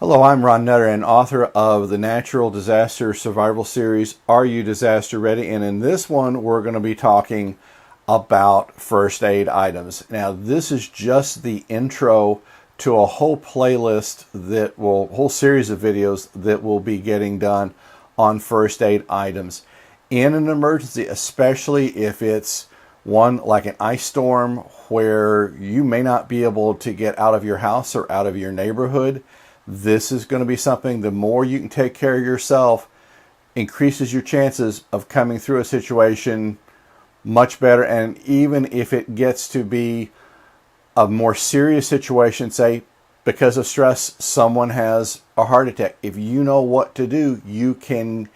Hello, I'm Ron Nutter and author of the Natural Disaster Survival Series, Are You Disaster Ready? And in this one, we're going to be talking about first aid items. Now, this is just the intro to a whole playlist whole series of videos that will be getting done on first aid items. In an emergency, especially if it's one like an ice storm where you may not be able to get out of your house or out of your neighborhood, this is going to be something, the more you can take care of yourself, increases your chances of coming through a situation much better. And even if it gets to be a more serious situation, say because of stress, someone has a heart attack, if you know what to do, you can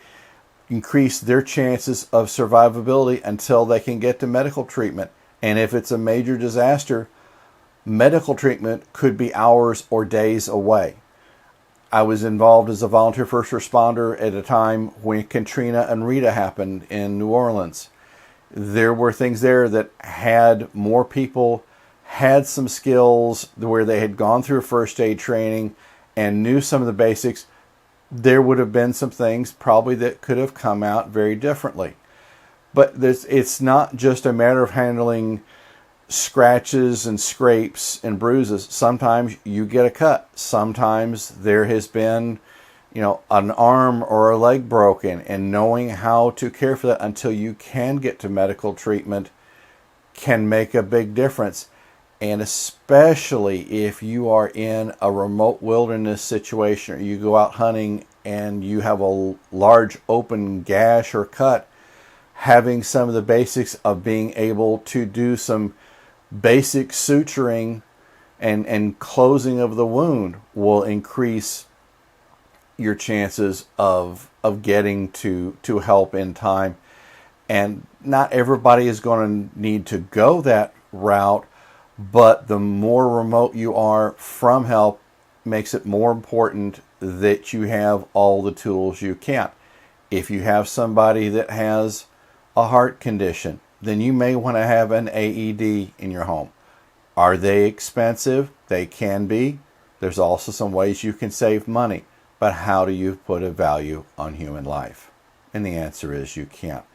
increase their chances of survivability until they can get to medical treatment. And if it's a major disaster, medical treatment could be hours or days away. I was involved as a volunteer first responder at a time when Katrina and Rita happened in New Orleans. There were things there that had more people, had some skills where they had gone through first aid training and knew some of the basics. There would have been some things probably that could have come out very differently. But it's not just a matter of handling scratches and scrapes and bruises. Sometimes you get a cut. Sometimes there has been, an arm or a leg broken, and knowing how to care for that until you can get to medical treatment can make a big difference. And especially if you are in a remote wilderness situation or you go out hunting and you have a large open gash or cut, having some of the basics of being able to do some basic suturing and closing of the wound will increase your chances of getting to help in time. And not everybody is going to need to go that route, but the more remote you are from help makes it more important that you have all the tools you can. If you have somebody that has a heart condition, then you may want to have an AED in your home. Are they expensive? They can be. There's also some ways you can save money. But how do you put a value on human life? And the answer is you can't.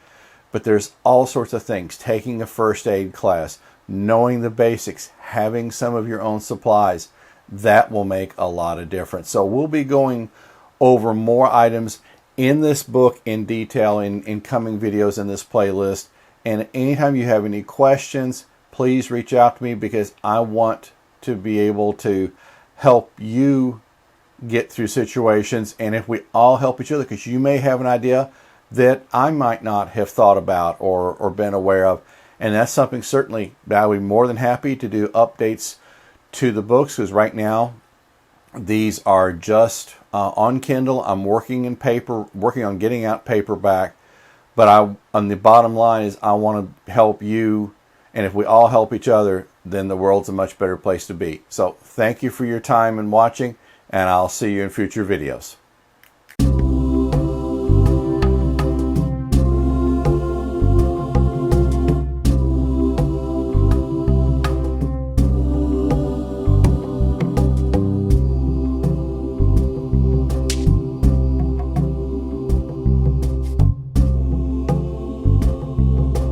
But there's all sorts of things. Taking a first aid class, knowing the basics, having some of your own supplies, that will make a lot of difference. So we'll be going over more items in this book in detail in coming videos in this playlist. And anytime you have any questions, please reach out to me, because I want to be able to help you get through situations. And if we all help each other, because you may have an idea that I might not have thought about or been aware of. And that's something certainly that I would be more than happy to do updates to the books, because right now these are just on Kindle. I'm working on getting out paperback. But on the bottom line is I want to help you, and if we all help each other, then the world's a much better place to be. So thank you for your time and watching, and I'll see you in future videos.